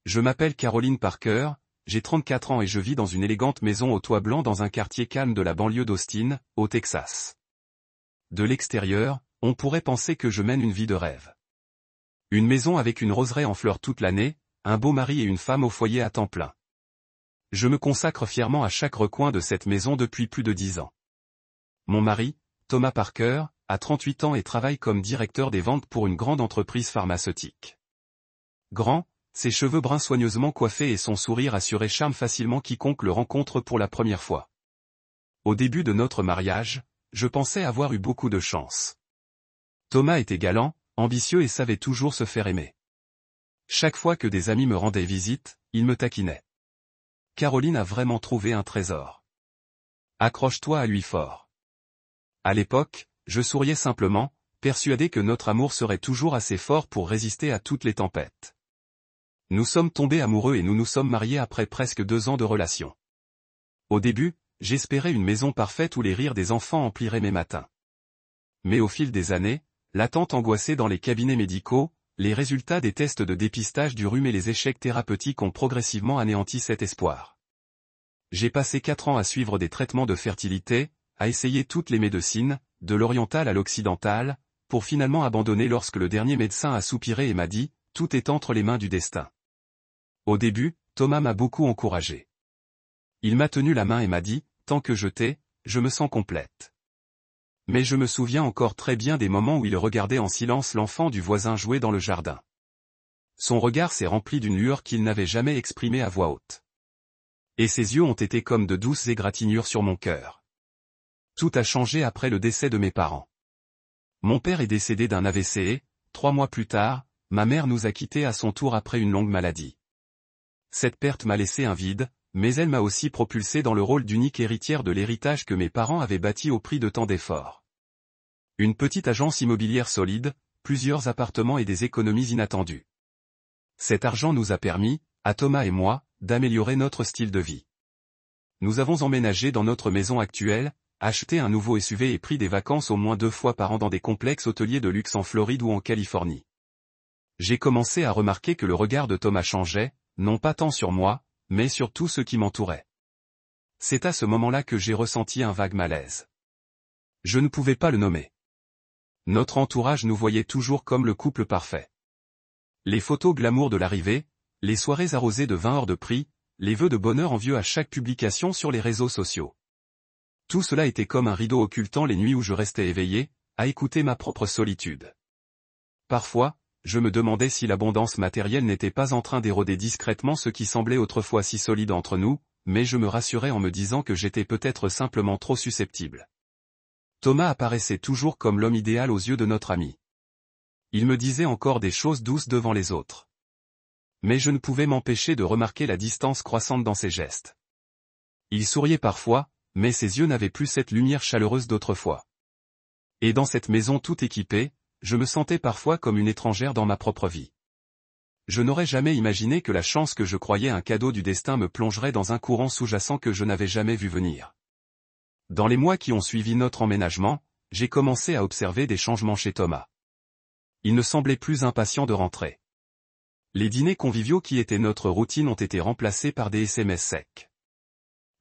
Je m'appelle Caroline Parker, j'ai 34 ans et je vis dans une élégante maison au toit blanc dans un quartier calme de la banlieue d'Austin, au Texas. De l'extérieur, on pourrait penser que je mène une vie de rêve. Une maison avec une roseraie en fleurs toute l'année, un beau mari et une femme au foyer à temps plein. Je me consacre fièrement à chaque recoin de cette maison depuis plus de 10 ans. Mon mari, Thomas Parker, a 38 ans et travaille comme directeur des ventes pour une grande entreprise pharmaceutique. Grand, ses cheveux bruns soigneusement coiffés et son sourire assuré charment facilement quiconque le rencontre pour la première fois. Au début de notre mariage, je pensais avoir eu beaucoup de chance. Thomas était galant, ambitieux et savait toujours se faire aimer. Chaque fois que des amis me rendaient visite, il me taquinait. Caroline a vraiment trouvé un trésor. Accroche-toi à lui fort. À l'époque, je souriais simplement, persuadé que notre amour serait toujours assez fort pour résister à toutes les tempêtes. Nous sommes tombés amoureux et nous nous sommes mariés après presque 2 ans de relation. Au début, j'espérais une maison parfaite où les rires des enfants empliraient mes matins. Mais au fil des années, l'attente angoissée dans les cabinets médicaux, les résultats des tests de dépistage du rhume et les échecs thérapeutiques ont progressivement anéanti cet espoir. J'ai passé 4 ans à suivre des traitements de fertilité, à essayer toutes les médecines, de l'orientale à l'occidentale, pour finalement abandonner lorsque le dernier médecin a soupiré et m'a dit « Tout est entre les mains du destin ». Au début, Thomas m'a beaucoup encouragé. Il m'a tenu la main et m'a dit « Tant que je t'ai, je me sens complète ». Mais je me souviens encore très bien des moments où il regardait en silence l'enfant du voisin jouer dans le jardin. Son regard s'est rempli d'une lueur qu'il n'avait jamais exprimée à voix haute. Et ses yeux ont été comme de douces égratignures sur mon cœur. Tout a changé après le décès de mes parents. Mon père est décédé d'un AVC et, 3 mois plus tard, ma mère nous a quittés à son tour après une longue maladie. Cette perte m'a laissé un vide, mais elle m'a aussi propulsé dans le rôle d'unique héritière de l'héritage que mes parents avaient bâti au prix de tant d'efforts. Une petite agence immobilière solide, plusieurs appartements et des économies inattendues. Cet argent nous a permis, à Thomas et moi, d'améliorer notre style de vie. Nous avons emménagé dans notre maison actuelle, acheté un nouveau SUV et pris des vacances au moins 2 fois par an dans des complexes hôteliers de luxe en Floride ou en Californie. J'ai commencé à remarquer que le regard de Thomas changeait, non pas tant sur moi, mais sur tout ce qui m'entourait. C'est à ce moment-là que j'ai ressenti un vague malaise. Je ne pouvais pas le nommer. Notre entourage nous voyait toujours comme le couple parfait. Les photos glamour de l'arrivée, les soirées arrosées de 20 hors de prix, les vœux de bonheur envieux à chaque publication sur les réseaux sociaux. Tout cela était comme un rideau occultant les nuits où je restais éveillé, à écouter ma propre solitude. Parfois, je me demandais si l'abondance matérielle n'était pas en train d'éroder discrètement ce qui semblait autrefois si solide entre nous, mais je me rassurais en me disant que j'étais peut-être simplement trop susceptible. Thomas apparaissait toujours comme l'homme idéal aux yeux de notre ami. Il me disait encore des choses douces devant les autres. Mais je ne pouvais m'empêcher de remarquer la distance croissante dans ses gestes. Il souriait parfois, mais ses yeux n'avaient plus cette lumière chaleureuse d'autrefois. Et dans cette maison tout équipée, je me sentais parfois comme une étrangère dans ma propre vie. Je n'aurais jamais imaginé que la chance que je croyais un cadeau du destin me plongerait dans un courant sous-jacent que je n'avais jamais vu venir. Dans les mois qui ont suivi notre emménagement, j'ai commencé à observer des changements chez Thomas. Il ne semblait plus impatient de rentrer. Les dîners conviviaux qui étaient notre routine ont été remplacés par des SMS secs.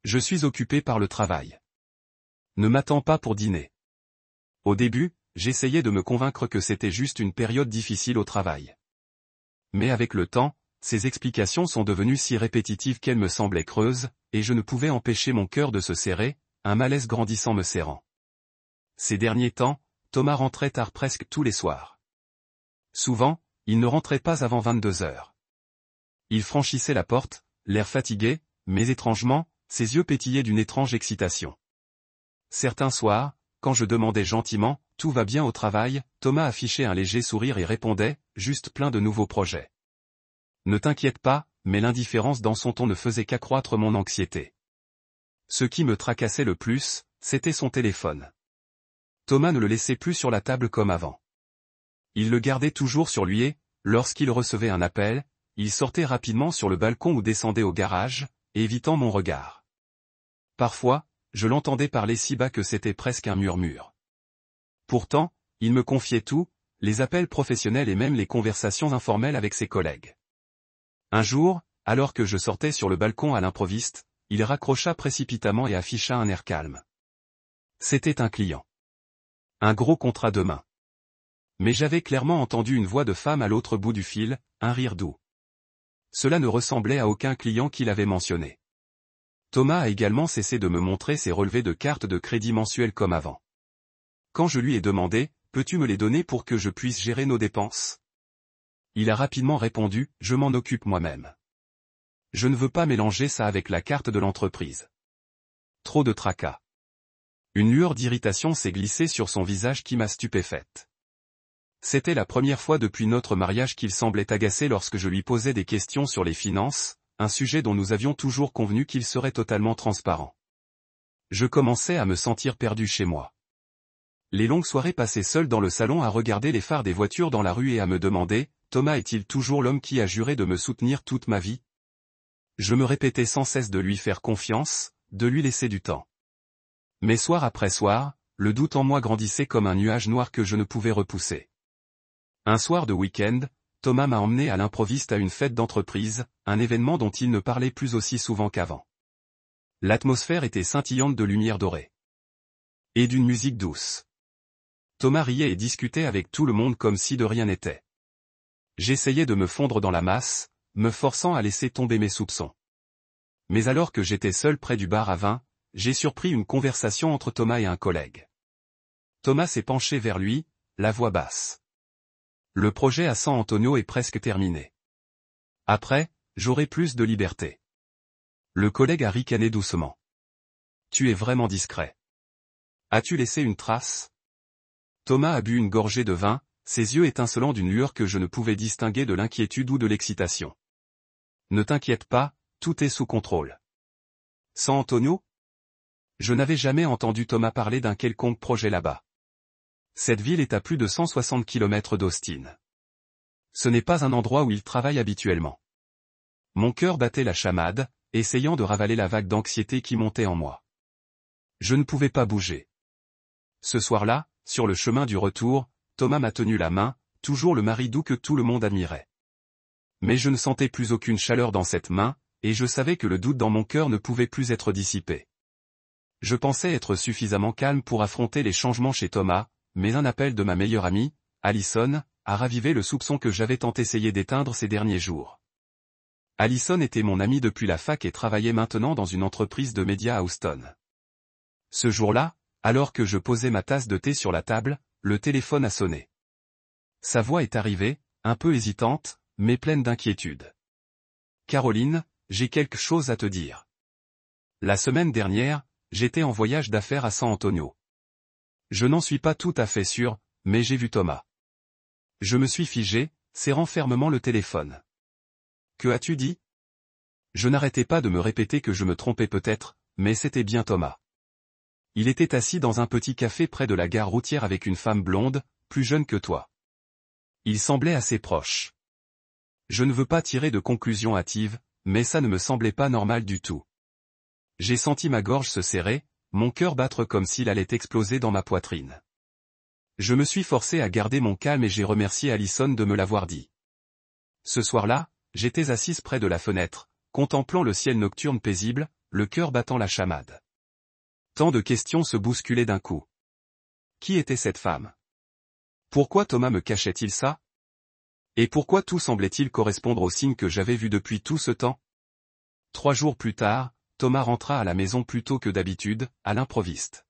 Je suis occupé par le travail. Ne m'attends pas pour dîner. Au début, j'essayais de me convaincre que c'était juste une période difficile au travail. Mais avec le temps, ces explications sont devenues si répétitives qu'elles me semblaient creuses, et je ne pouvais empêcher mon cœur de se serrer, un malaise grandissant me serrant. Ces derniers temps, Thomas rentrait tard presque tous les soirs. Souvent, il ne rentrait pas avant 22 heures. Il franchissait la porte, l'air fatigué, mais étrangement, ses yeux pétillaient d'une étrange excitation. Certains soirs, quand je demandais gentiment « Tout va bien au travail », Thomas affichait un léger sourire et répondait « Juste plein de nouveaux projets ». Ne t'inquiète pas, mais l'indifférence dans son ton ne faisait qu'accroître mon anxiété. Ce qui me tracassait le plus, c'était son téléphone. Thomas ne le laissait plus sur la table comme avant. Il le gardait toujours sur lui et, lorsqu'il recevait un appel, il sortait rapidement sur le balcon ou descendait au garage, évitant mon regard. Parfois, je l'entendais parler si bas que c'était presque un murmure. Pourtant, il me confiait tout, les appels professionnels et même les conversations informelles avec ses collègues. Un jour, alors que je sortais sur le balcon à l'improviste, il raccrocha précipitamment et afficha un air calme. C'était un client. Un gros contrat demain. Mais j'avais clairement entendu une voix de femme à l'autre bout du fil, un rire doux. Cela ne ressemblait à aucun client qu'il avait mentionné. Thomas a également cessé de me montrer ses relevés de cartes de crédit mensuels comme avant. Quand je lui ai demandé, « Peux-tu me les donner pour que je puisse gérer nos dépenses ?» Il a rapidement répondu, « Je m'en occupe moi-même. Je ne veux pas mélanger ça avec la carte de l'entreprise. » Trop de tracas. Une lueur d'irritation s'est glissée sur son visage qui m'a stupéfaite. C'était la première fois depuis notre mariage qu'il semblait agacé lorsque je lui posais des questions sur les finances, un sujet dont nous avions toujours convenu qu'il serait totalement transparent. Je commençais à me sentir perdu chez moi. Les longues soirées passées seul dans le salon à regarder les phares des voitures dans la rue et à me demander, Thomas est-il toujours l'homme qui a juré de me soutenir toute ma vie? Je me répétais sans cesse de lui faire confiance, de lui laisser du temps. Mais soir après soir, le doute en moi grandissait comme un nuage noir que je ne pouvais repousser. Un soir de week-end, Thomas m'a emmené à l'improviste à une fête d'entreprise, un événement dont il ne parlait plus aussi souvent qu'avant. L'atmosphère était scintillante de lumière dorée. Et d'une musique douce. Thomas riait et discutait avec tout le monde comme si de rien n'était. J'essayais de me fondre dans la masse, me forçant à laisser tomber mes soupçons. Mais alors que j'étais seul près du bar à vin, j'ai surpris une conversation entre Thomas et un collègue. Thomas s'est penché vers lui, la voix basse. Le projet à San Antonio est presque terminé. Après, j'aurai plus de liberté. Le collègue a ricané doucement. Tu es vraiment discret. As-tu laissé une trace? Thomas a bu une gorgée de vin, ses yeux étincelant d'une lueur que je ne pouvais distinguer de l'inquiétude ou de l'excitation. Ne t'inquiète pas, tout est sous contrôle. San Antonio? Je n'avais jamais entendu Thomas parler d'un quelconque projet là-bas. Cette ville est à plus de 160 km d'Austin. Ce n'est pas un endroit où il travaille habituellement. Mon cœur battait la chamade, essayant de ravaler la vague d'anxiété qui montait en moi. Je ne pouvais pas bouger. Ce soir-là, sur le chemin du retour, Thomas m'a tenu la main, toujours le mari doux que tout le monde admirait. Mais je ne sentais plus aucune chaleur dans cette main, et je savais que le doute dans mon cœur ne pouvait plus être dissipé. Je pensais être suffisamment calme pour affronter les changements chez Thomas, mais un appel de ma meilleure amie, Allison, a ravivé le soupçon que j'avais tant essayé d'éteindre ces derniers jours. Allison était mon amie depuis la fac et travaillait maintenant dans une entreprise de médias à Houston. Ce jour-là, alors que je posais ma tasse de thé sur la table, le téléphone a sonné. Sa voix est arrivée, un peu hésitante, mais pleine d'inquiétude. « Caroline, j'ai quelque chose à te dire. La semaine dernière, j'étais en voyage d'affaires à San Antonio. Je n'en suis pas tout à fait sûr, mais j'ai vu Thomas. » Je me suis figé, serrant fermement le téléphone. « Que as-tu dit ?» Je n'arrêtais pas de me répéter que je me trompais peut-être, mais c'était bien Thomas. Il était assis dans un petit café près de la gare routière avec une femme blonde, plus jeune que toi. Il semblait assez proche. Je ne veux pas tirer de conclusions hâtives, mais ça ne me semblait pas normal du tout. J'ai senti ma gorge se serrer, mon cœur battre comme s'il allait exploser dans ma poitrine. Je me suis forcé à garder mon calme et j'ai remercié Allison de me l'avoir dit. Ce soir-là, j'étais assise près de la fenêtre, contemplant le ciel nocturne paisible, le cœur battant la chamade. Tant de questions se bousculaient d'un coup. Qui était cette femme? Pourquoi Thomas me cachait-il ça? Et pourquoi tout semblait-il correspondre aux signes que j'avais vus depuis tout ce temps? 3 jours plus tard, Thomas rentra à la maison plus tôt que d'habitude, à l'improviste.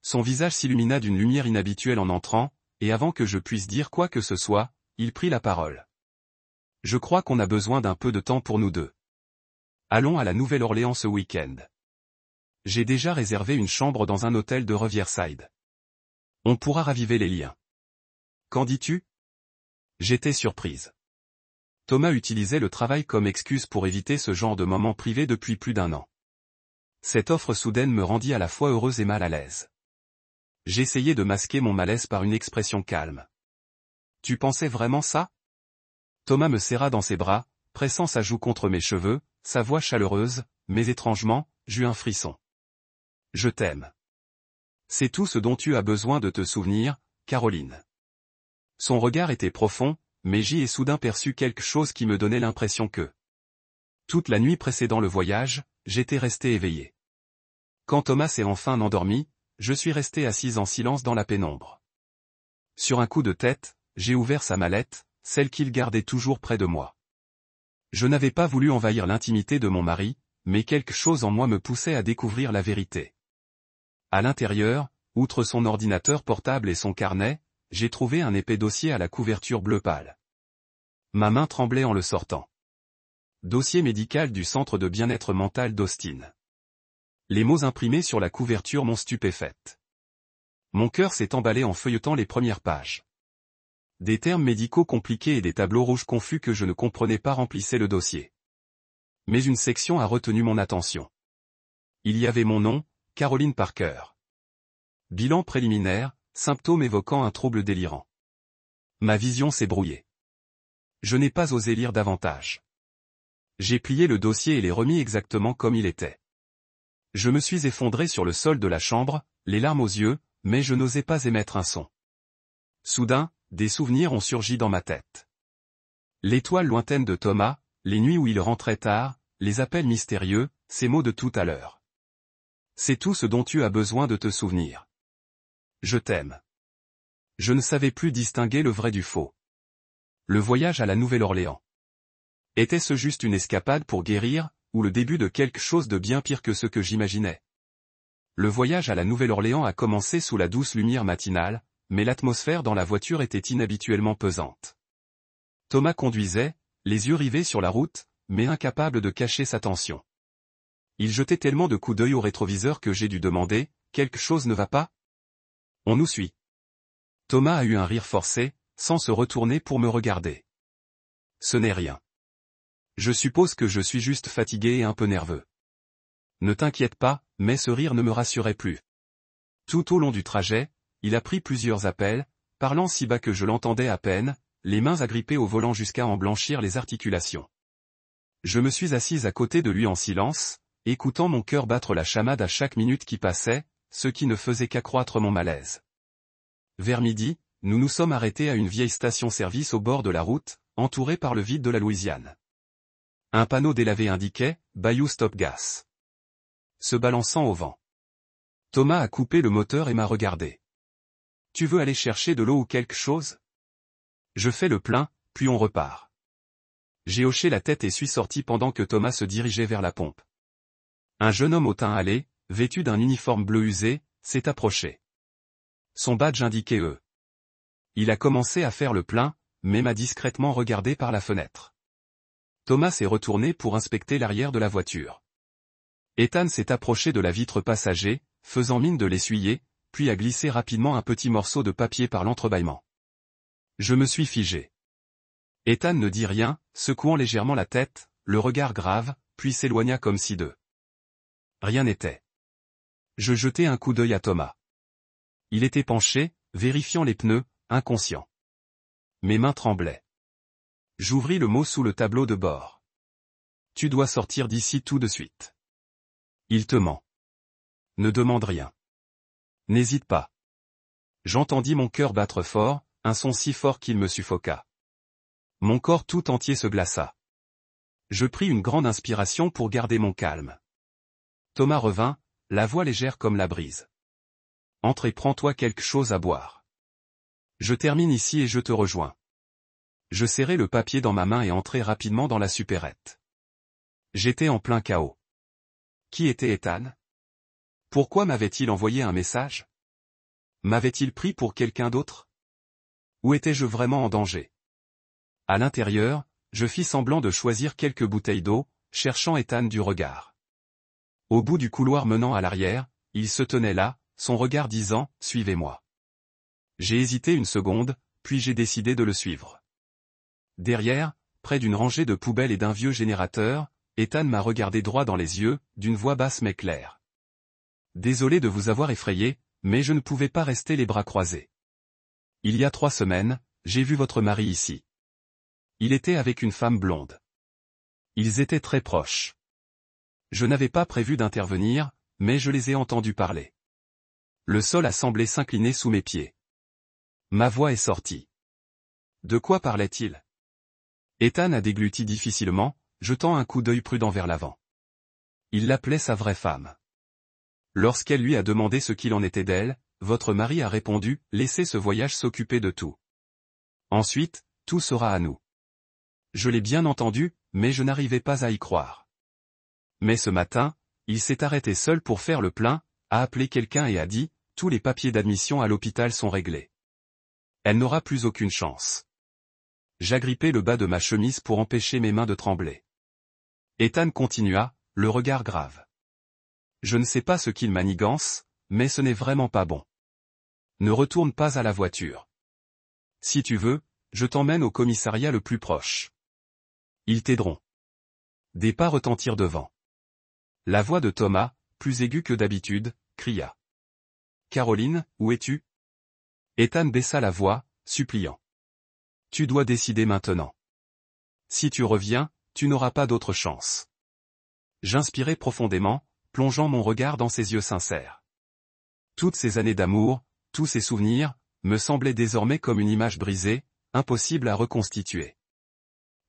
Son visage s'illumina d'une lumière inhabituelle en entrant, et avant que je puisse dire quoi que ce soit, il prit la parole. Je crois qu'on a besoin d'un peu de temps pour nous deux. Allons à la Nouvelle-Orléans ce week-end. J'ai déjà réservé une chambre dans un hôtel de Riverside. On pourra raviver les liens. Qu'en dis-tu? J'étais surprise. Thomas utilisait le travail comme excuse pour éviter ce genre de moments privés depuis plus d'1 an. Cette offre soudaine me rendit à la fois heureuse et mal à l'aise. J'essayais de masquer mon malaise par une expression calme. Tu pensais vraiment ça? Thomas me serra dans ses bras, pressant sa joue contre mes cheveux, sa voix chaleureuse, mais étrangement, j'eus un frisson. Je t'aime. C'est tout ce dont tu as besoin de te souvenir, Caroline. Son regard était profond, mais j'y ai soudain perçu quelque chose qui me donnait l'impression que... Toute la nuit précédant le voyage, j'étais resté éveillé. Quand Thomas s'est enfin endormi, je suis resté assise en silence dans la pénombre. Sur un coup de tête, j'ai ouvert sa mallette, celle qu'il gardait toujours près de moi. Je n'avais pas voulu envahir l'intimité de mon mari, mais quelque chose en moi me poussait à découvrir la vérité. À l'intérieur, outre son ordinateur portable et son carnet, j'ai trouvé un épais dossier à la couverture bleu pâle. Ma main tremblait en le sortant. Dossier médical du centre de bien-être mental d'Austin. Les mots imprimés sur la couverture m'ont stupéfaite. Mon cœur s'est emballé en feuilletant les premières pages. Des termes médicaux compliqués et des tableaux rouges confus que je ne comprenais pas remplissaient le dossier. Mais une section a retenu mon attention. Il y avait mon nom, Caroline Parker. Bilan préliminaire, symptômes évoquant un trouble délirant. Ma vision s'est brouillée. Je n'ai pas osé lire davantage. J'ai plié le dossier et l'ai remis exactement comme il était. Je me suis effondré sur le sol de la chambre, les larmes aux yeux, mais je n'osais pas émettre un son. Soudain, des souvenirs ont surgi dans ma tête. L'étoile lointaine de Thomas, les nuits où il rentrait tard, les appels mystérieux, ces mots de tout à l'heure. C'est tout ce dont tu as besoin de te souvenir. Je t'aime. Je ne savais plus distinguer le vrai du faux. Le voyage à la Nouvelle-Orléans. Était-ce juste une escapade pour guérir, ou le début de quelque chose de bien pire que ce que j'imaginais? Le voyage à la Nouvelle-Orléans a commencé sous la douce lumière matinale, mais l'atmosphère dans la voiture était inhabituellement pesante. Thomas conduisait, les yeux rivés sur la route, mais incapable de cacher sa tension. Il jetait tellement de coups d'œil au rétroviseur que j'ai dû demander, « Quelque chose ne va pas ?» On nous suit. Thomas a eu un rire forcé, sans se retourner pour me regarder. Ce n'est rien. Je suppose que je suis juste fatigué et un peu nerveux. Ne t'inquiète pas, mais ce rire ne me rassurait plus. Tout au long du trajet, il a pris plusieurs appels, parlant si bas que je l'entendais à peine, les mains agrippées au volant jusqu'à en blanchir les articulations. Je me suis assise à côté de lui en silence, écoutant mon cœur battre la chamade à chaque minute qui passait, ce qui ne faisait qu'accroître mon malaise. Vers midi, nous nous sommes arrêtés à une vieille station-service au bord de la route, entourée par le vide de la Louisiane. Un panneau délavé indiquait « Bayou Stop Gas ». Se balançant au vent. Thomas a coupé le moteur et m'a regardé. « Tu veux aller chercher de l'eau ou quelque chose ?» Je fais le plein, puis on repart. J'ai hoché la tête et suis sorti pendant que Thomas se dirigeait vers la pompe. Un jeune homme au teint hâlé, vêtu d'un uniforme bleu usé, s'est approché. Son badge indiquait E. Il a commencé à faire le plein, mais m'a discrètement regardé par la fenêtre. Thomas s'est retourné pour inspecter l'arrière de la voiture. Ethan s'est approché de la vitre passager, faisant mine de l'essuyer, puis a glissé rapidement un petit morceau de papier par l'entrebâillement. Je me suis figé. Ethan ne dit rien, secouant légèrement la tête, le regard grave, puis s'éloigna comme si de rien n'était. Je jetai un coup d'œil à Thomas. Il était penché, vérifiant les pneus, inconscient. Mes mains tremblaient. J'ouvris le mot sous le tableau de bord. Tu dois sortir d'ici tout de suite. Il te ment. Ne demande rien. N'hésite pas. J'entendis mon cœur battre fort, un son si fort qu'il me suffoqua. Mon corps tout entier se glaça. Je pris une grande inspiration pour garder mon calme. Thomas revint, la voix légère comme la brise. Entre et prends-toi quelque chose à boire. Je termine ici et je te rejoins. Je serrai le papier dans ma main et entrai rapidement dans la supérette. J'étais en plein chaos. Qui était Ethan? Pourquoi m'avait-il envoyé un message? M'avait-il pris pour quelqu'un d'autre? Où étais-je vraiment en danger? À l'intérieur, je fis semblant de choisir quelques bouteilles d'eau, cherchant Ethan du regard. Au bout du couloir menant à l'arrière, il se tenait là, son regard disant « Suivez-moi ». J'ai hésité une seconde, puis j'ai décidé de le suivre. Derrière, près d'une rangée de poubelles et d'un vieux générateur, Ethan m'a regardé droit dans les yeux, d'une voix basse mais claire. « Désolé de vous avoir effrayé, mais je ne pouvais pas rester les bras croisés. Il y a 3 semaines, j'ai vu votre mari ici. Il était avec une femme blonde. Ils étaient très proches. Je n'avais pas prévu d'intervenir, mais je les ai entendus parler. Le sol a semblé s'incliner sous mes pieds. Ma voix est sortie. De quoi parlait-il? Ethan a dégluti difficilement, jetant un coup d'œil prudent vers l'avant. Il l'appelait sa vraie femme. Lorsqu'elle lui a demandé ce qu'il en était d'elle, votre mari a répondu, laissez ce voyage s'occuper de tout. Ensuite, tout sera à nous. Je l'ai bien entendu, mais je n'arrivais pas à y croire. Mais ce matin, il s'est arrêté seul pour faire le plein, a appelé quelqu'un et a dit, tous les papiers d'admission à l'hôpital sont réglés. Elle n'aura plus aucune chance. J'agrippai le bas de ma chemise pour empêcher mes mains de trembler. Ethan continua, le regard grave. Je ne sais pas ce qu'il manigance, mais ce n'est vraiment pas bon. Ne retourne pas à la voiture. Si tu veux, je t'emmène au commissariat le plus proche. Ils t'aideront. Des pas retentirent devant. La voix de Thomas, plus aiguë que d'habitude, cria. Caroline, où es-tu? Ethan baissa la voix, suppliant. Tu dois décider maintenant. Si tu reviens, tu n'auras pas d'autre chance. J'inspirai profondément, plongeant mon regard dans ses yeux sincères. Toutes ces années d'amour, tous ces souvenirs, me semblaient désormais comme une image brisée, impossible à reconstituer.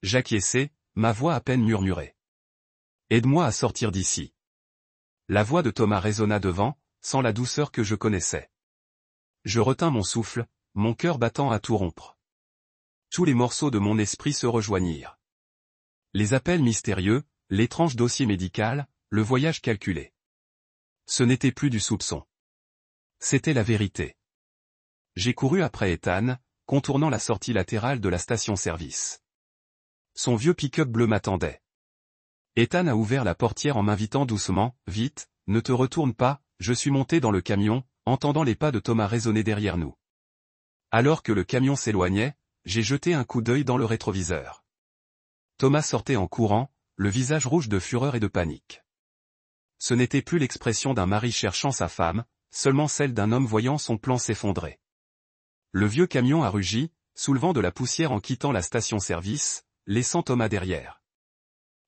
J'acquiesçai, ma voix à peine murmurée. Aide-moi à sortir d'ici. La voix de Thomas résonna devant, sans la douceur que je connaissais. Je retins mon souffle, mon cœur battant à tout rompre. Tous les morceaux de mon esprit se rejoignirent. Les appels mystérieux, l'étrange dossier médical, le voyage calculé. Ce n'était plus du soupçon. C'était la vérité. J'ai couru après Ethan, contournant la sortie latérale de la station-service. Son vieux pick-up bleu m'attendait. Ethan a ouvert la portière en m'invitant doucement, « Vite, ne te retourne pas », je suis monté dans le camion, entendant les pas de Thomas résonner derrière nous. Alors que le camion s'éloignait, j'ai jeté un coup d'œil dans le rétroviseur. Thomas sortait en courant, le visage rouge de fureur et de panique. Ce n'était plus l'expression d'un mari cherchant sa femme, seulement celle d'un homme voyant son plan s'effondrer. Le vieux camion a rugi, soulevant de la poussière en quittant la station-service, laissant Thomas derrière.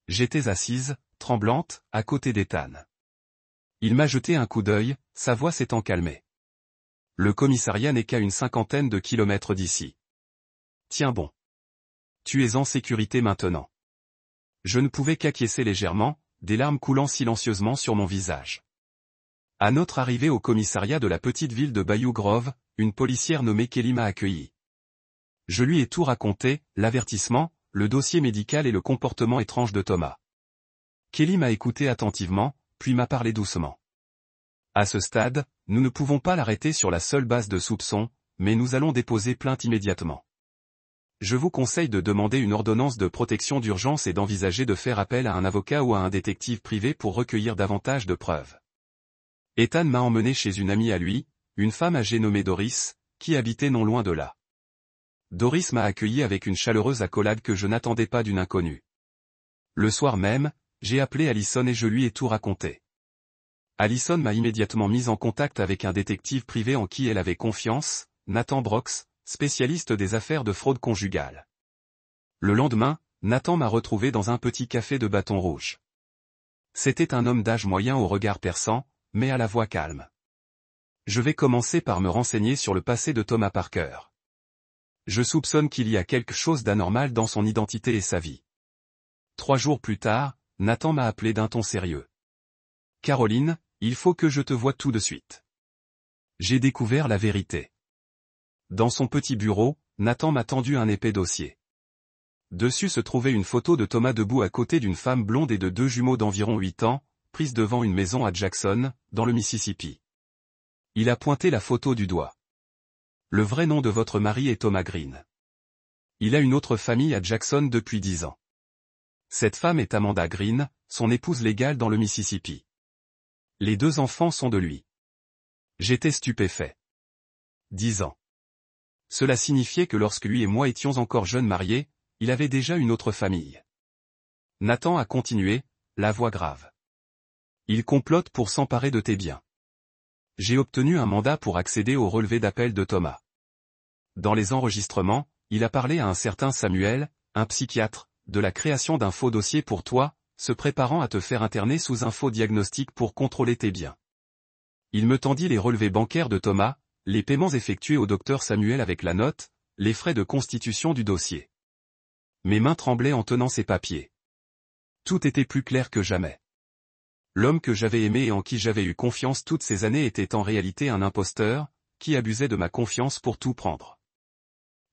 J'étais assise, tremblante, à côté d'Ethan. Il m'a jeté un coup d'œil, sa voix s'étant calmée. Le commissariat n'est qu'à une 50aine de kilomètres d'ici. Tiens bon. Tu es en sécurité maintenant. Je ne pouvais qu'acquiescer légèrement, des larmes coulant silencieusement sur mon visage. À notre arrivée au commissariat de la petite ville de Bayou Grove, une policière nommée Kelly m'a accueilli. Je lui ai tout raconté, l'avertissement, le dossier médical et le comportement étrange de Thomas. Kelly m'a écouté attentivement, puis m'a parlé doucement. À ce stade, nous ne pouvons pas l'arrêter sur la seule base de soupçons, mais nous allons déposer plainte immédiatement. Je vous conseille de demander une ordonnance de protection d'urgence et d'envisager de faire appel à un avocat ou à un détective privé pour recueillir davantage de preuves. Ethan m'a emmené chez une amie à lui, une femme âgée nommée Doris, qui habitait non loin de là. Doris m'a accueilli avec une chaleureuse accolade que je n'attendais pas d'une inconnue. Le soir même, j'ai appelé Allison et je lui ai tout raconté. Allison m'a immédiatement mis en contact avec un détective privé en qui elle avait confiance, Nathan Brox, spécialiste des affaires de fraude conjugale. Le lendemain, Nathan m'a retrouvé dans un petit café de Bâton Rouge. C'était un homme d'âge moyen au regard perçant, mais à la voix calme. Je vais commencer par me renseigner sur le passé de Thomas Parker. Je soupçonne qu'il y a quelque chose d'anormal dans son identité et sa vie. 3 jours plus tard, Nathan m'a appelé d'un ton sérieux. Caroline, il faut que je te voie tout de suite. J'ai découvert la vérité. Dans son petit bureau, Nathan m'a tendu un épais dossier. Dessus se trouvait une photo de Thomas debout à côté d'une femme blonde et de 2 jumeaux d'environ 8 ans, prise devant une maison à Jackson, dans le Mississippi. Il a pointé la photo du doigt. Le vrai nom de votre mari est Thomas Green. Il a une autre famille à Jackson depuis 10 ans. Cette femme est Amanda Green, son épouse légale dans le Mississippi. Les 2 enfants sont de lui. J'étais stupéfait. 10 ans. Cela signifiait que lorsque lui et moi étions encore jeunes mariés, il avait déjà une autre famille. Nathan a continué, la voix grave. Il complote pour s'emparer de tes biens. J'ai obtenu un mandat pour accéder au relevé d'appel de Thomas. Dans les enregistrements, il a parlé à un certain Samuel, un psychiatre, de la création d'un faux dossier pour toi, se préparant à te faire interner sous un faux diagnostic pour contrôler tes biens. Il me tendit les relevés bancaires de Thomas, les paiements effectués au docteur Samuel avec la note, les frais de constitution du dossier. Mes mains tremblaient en tenant ces papiers. Tout était plus clair que jamais. L'homme que j'avais aimé et en qui j'avais eu confiance toutes ces années était en réalité un imposteur, qui abusait de ma confiance pour tout prendre.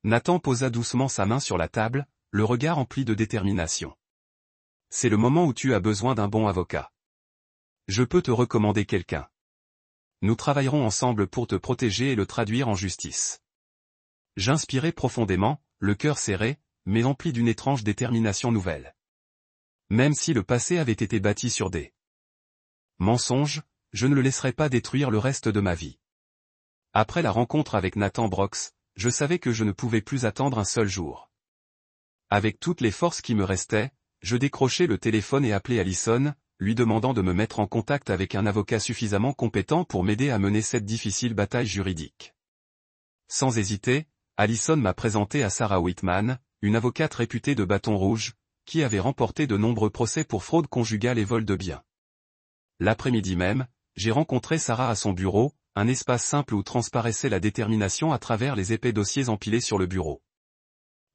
Nathan posa doucement sa main sur la table, le regard empli de détermination. C'est le moment où tu as besoin d'un bon avocat. Je peux te recommander quelqu'un. Nous travaillerons ensemble pour te protéger et le traduire en justice. J'inspirais profondément, le cœur serré, mais empli d'une étrange détermination nouvelle. Même si le passé avait été bâti sur des mensonges, je ne le laisserai pas détruire le reste de ma vie. Après la rencontre avec Nathan Brox, je savais que je ne pouvais plus attendre un seul jour. Avec toutes les forces qui me restaient, je décrochai le téléphone et appelai Allison, lui demandant de me mettre en contact avec un avocat suffisamment compétent pour m'aider à mener cette difficile bataille juridique. Sans hésiter, Allison m'a présenté à Sarah Whitman, une avocate réputée de Bâton Rouge, qui avait remporté de nombreux procès pour fraude conjugale et vol de biens. L'après-midi même, j'ai rencontré Sarah à son bureau, un espace simple où transparaissait la détermination à travers les épais dossiers empilés sur le bureau.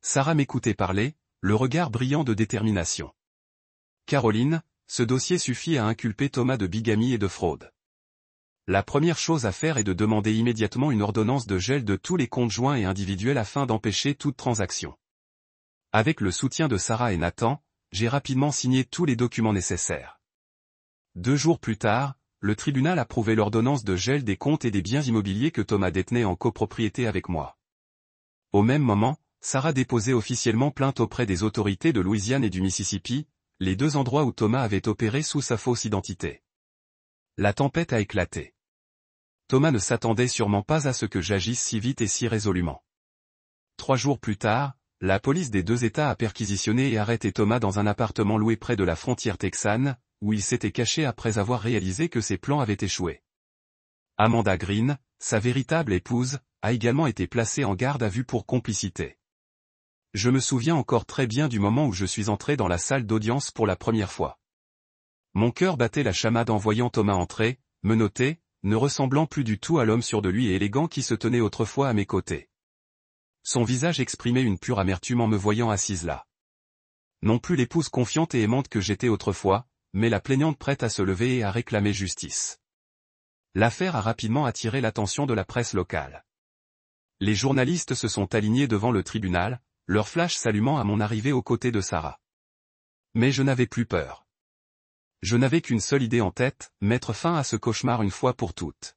Sarah m'écoutait parler, le regard brillant de détermination. Caroline, ce dossier suffit à inculper Thomas de bigamie et de fraude. La première chose à faire est de demander immédiatement une ordonnance de gel de tous les comptes joints et individuels afin d'empêcher toute transaction. Avec le soutien de Sarah et Nathan, j'ai rapidement signé tous les documents nécessaires. 2 jours plus tard, le tribunal approuvait l'ordonnance de gel des comptes et des biens immobiliers que Thomas détenait en copropriété avec moi. Au même moment, Sarah déposait officiellement plainte auprès des autorités de Louisiane et du Mississippi, les 2 endroits où Thomas avait opéré sous sa fausse identité. La tempête a éclaté. Thomas ne s'attendait sûrement pas à ce que j'agisse si vite et si résolument. 3 jours plus tard, la police des 2 États a perquisitionné et arrêté Thomas dans un appartement loué près de la frontière texane, où il s'était caché après avoir réalisé que ses plans avaient échoué. Amanda Green, sa véritable épouse, a également été placée en garde à vue pour complicité. Je me souviens encore très bien du moment où je suis entré dans la salle d'audience pour la première fois. Mon cœur battait la chamade en voyant Thomas entrer, menotté, ne ressemblant plus du tout à l'homme sûr de lui et élégant qui se tenait autrefois à mes côtés. Son visage exprimait une pure amertume en me voyant assise là. Non plus l'épouse confiante et aimante que j'étais autrefois, mais la plaignante prête à se lever et à réclamer justice. L'affaire a rapidement attiré l'attention de la presse locale. Les journalistes se sont alignés devant le tribunal, leur flash s'allumant à mon arrivée aux côtés de Sarah. Mais je n'avais plus peur. Je n'avais qu'une seule idée en tête, mettre fin à ce cauchemar une fois pour toutes.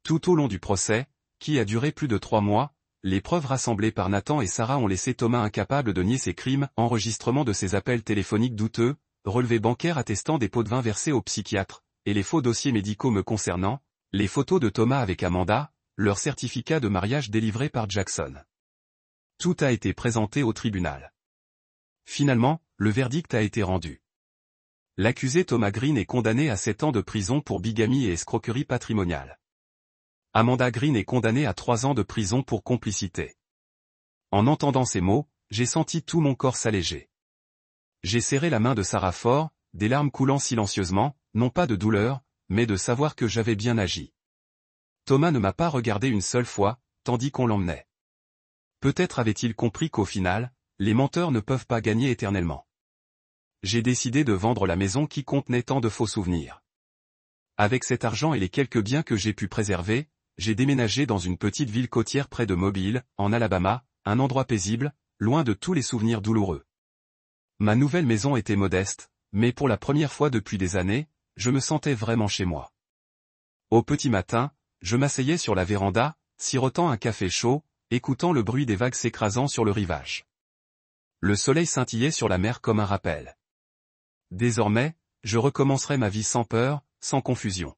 Tout au long du procès, qui a duré plus de 3 mois, les preuves rassemblées par Nathan et Sarah ont laissé Thomas incapable de nier ses crimes, enregistrement de ses appels téléphoniques douteux, relevés bancaires attestant des pots de vin versés au psychiatre, et les faux dossiers médicaux me concernant, les photos de Thomas avec Amanda, leur certificat de mariage délivré par Jackson. Tout a été présenté au tribunal. Finalement, le verdict a été rendu. L'accusé Thomas Green est condamné à 7 ans de prison pour bigamie et escroquerie patrimoniale. Amanda Green est condamnée à 3 ans de prison pour complicité. En entendant ces mots, j'ai senti tout mon corps s'alléger. J'ai serré la main de Sarah fort, des larmes coulant silencieusement, non pas de douleur, mais de savoir que j'avais bien agi. Thomas ne m'a pas regardé une seule fois, tandis qu'on l'emmenait. Peut-être avait-il compris qu'au final, les menteurs ne peuvent pas gagner éternellement. J'ai décidé de vendre la maison qui contenait tant de faux souvenirs. Avec cet argent et les quelques biens que j'ai pu préserver, j'ai déménagé dans une petite ville côtière près de Mobile, en Alabama, un endroit paisible, loin de tous les souvenirs douloureux. Ma nouvelle maison était modeste, mais pour la première fois depuis des années, je me sentais vraiment chez moi. Au petit matin, je m'asseyais sur la véranda, sirotant un café chaud, écoutant le bruit des vagues s'écrasant sur le rivage. Le soleil scintillait sur la mer comme un rappel. Désormais, je recommencerai ma vie sans peur, sans confusion.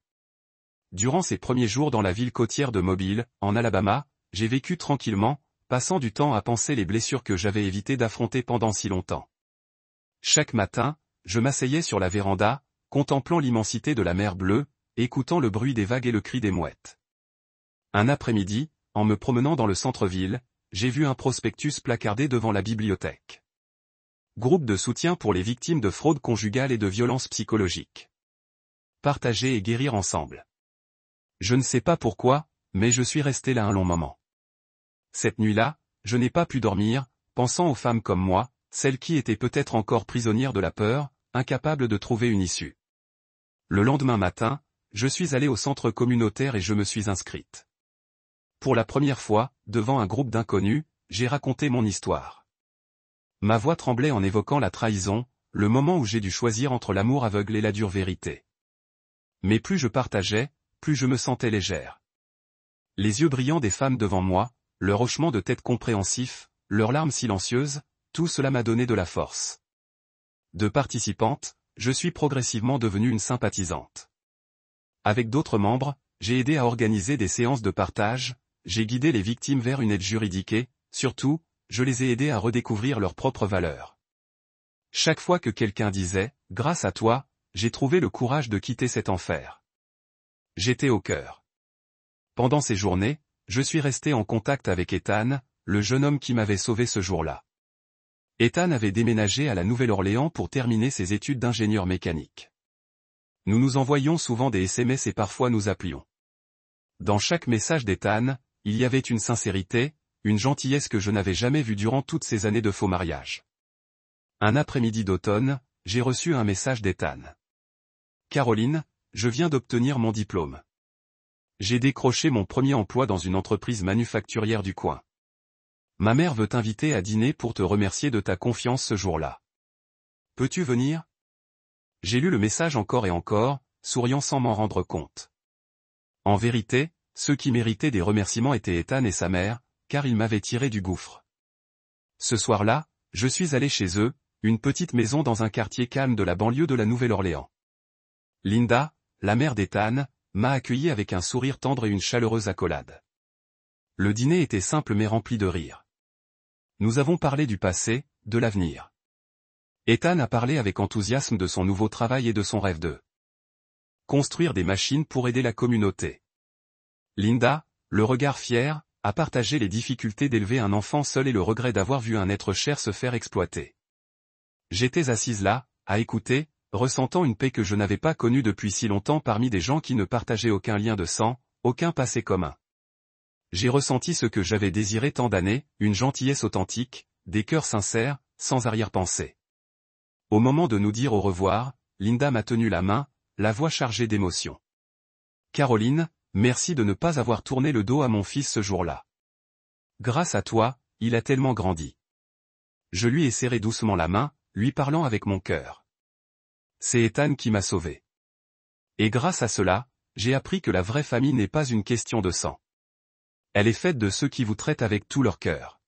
Durant ces premiers jours dans la ville côtière de Mobile, en Alabama, j'ai vécu tranquillement, passant du temps à penser les blessures que j'avais évité d'affronter pendant si longtemps. Chaque matin, je m'asseyais sur la véranda, contemplant l'immensité de la mer bleue, écoutant le bruit des vagues et le cri des mouettes. Un après-midi, en me promenant dans le centre-ville, j'ai vu un prospectus placardé devant la bibliothèque. Groupe de soutien pour les victimes de fraude conjugale et de violences psychologiques. Partager et guérir ensemble. Je ne sais pas pourquoi, mais je suis resté là un long moment. Cette nuit-là, je n'ai pas pu dormir, pensant aux femmes comme moi, celles qui étaient peut-être encore prisonnières de la peur, incapables de trouver une issue. Le lendemain matin, je suis allé au centre communautaire et je me suis inscrite. Pour la première fois, devant un groupe d'inconnus, j'ai raconté mon histoire. Ma voix tremblait en évoquant la trahison, le moment où j'ai dû choisir entre l'amour aveugle et la dure vérité. Mais plus je partageais, plus je me sentais légère. Les yeux brillants des femmes devant moi, leur hochement de tête compréhensif, leurs larmes silencieuses, tout cela m'a donné de la force. De participante, je suis progressivement devenue une sympathisante. Avec d'autres membres, j'ai aidé à organiser des séances de partage, j'ai guidé les victimes vers une aide juridique et, surtout, je les ai aidés à redécouvrir leurs propres valeurs. Chaque fois que quelqu'un disait « Grâce à toi », j'ai trouvé le courage de quitter cet enfer. J'étais au cœur. Pendant ces journées, je suis resté en contact avec Ethan, le jeune homme qui m'avait sauvé ce jour-là. Ethan avait déménagé à la Nouvelle-Orléans pour terminer ses études d'ingénieur mécanique. Nous nous envoyions souvent des SMS et parfois nous appelions. Dans chaque message d'Ethan, il y avait une sincérité, une gentillesse que je n'avais jamais vue durant toutes ces années de faux mariage. Un après-midi d'automne, j'ai reçu un message d'Ethan. « Caroline, je viens d'obtenir mon diplôme. J'ai décroché mon premier emploi dans une entreprise manufacturière du coin. Ma mère veut t'inviter à dîner pour te remercier de ta confiance ce jour-là. Peux-tu venir ?» J'ai lu le message encore et encore, souriant sans m'en rendre compte. En vérité, ceux qui méritaient des remerciements étaient Ethan et sa mère, car ils m'avaient tiré du gouffre. Ce soir-là, je suis allé chez eux, une petite maison dans un quartier calme de la banlieue de la Nouvelle-Orléans. Linda, la mère d'Ethan, m'a accueilli avec un sourire tendre et une chaleureuse accolade. Le dîner était simple mais rempli de rire. Nous avons parlé du passé, de l'avenir. Ethan a parlé avec enthousiasme de son nouveau travail et de son rêve de construire des machines pour aider la communauté. Linda, le regard fier, a partagé les difficultés d'élever un enfant seul et le regret d'avoir vu un être cher se faire exploiter. J'étais assise là, à écouter, ressentant une paix que je n'avais pas connue depuis si longtemps parmi des gens qui ne partageaient aucun lien de sang, aucun passé commun. J'ai ressenti ce que j'avais désiré tant d'années, une gentillesse authentique, des cœurs sincères, sans arrière-pensée. Au moment de nous dire au revoir, Linda m'a tenu la main, la voix chargée d'émotion. « Caroline, merci de ne pas avoir tourné le dos à mon fils ce jour-là. Grâce à toi, il a tellement grandi. » Je lui ai serré doucement la main, lui parlant avec mon cœur. C'est Ethan qui m'a sauvé. Et grâce à cela, j'ai appris que la vraie famille n'est pas une question de sang. Elle est faite de ceux qui vous traitent avec tout leur cœur.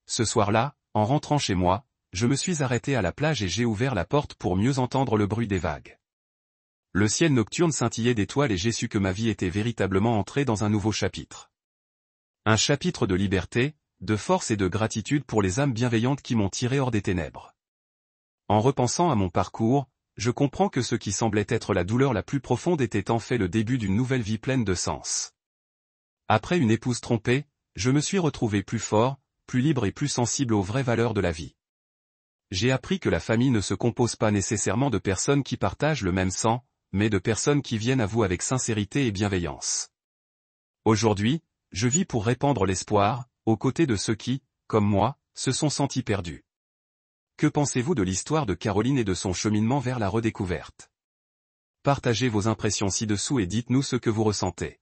Ce soir-là, en rentrant chez moi, je me suis arrêté à la plage et j'ai ouvert la porte pour mieux entendre le bruit des vagues. Le ciel nocturne scintillait d'étoiles et j'ai su que ma vie était véritablement entrée dans un nouveau chapitre. Un chapitre de liberté, de force et de gratitude pour les âmes bienveillantes qui m'ont tiré hors des ténèbres. En repensant à mon parcours, je comprends que ce qui semblait être la douleur la plus profonde était en fait le début d'une nouvelle vie pleine de sens. Après une épouse trompée, je me suis retrouvé plus fort, plus libre et plus sensible aux vraies valeurs de la vie. J'ai appris que la famille ne se compose pas nécessairement de personnes qui partagent le même sang, mais de personnes qui viennent à vous avec sincérité et bienveillance. Aujourd'hui, je vis pour répandre l'espoir, aux côtés de ceux qui, comme moi, se sont sentis perdus. Que pensez-vous de l'histoire de Caroline et de son cheminement vers la redécouverte? Partagez vos impressions ci-dessous et dites-nous ce que vous ressentez.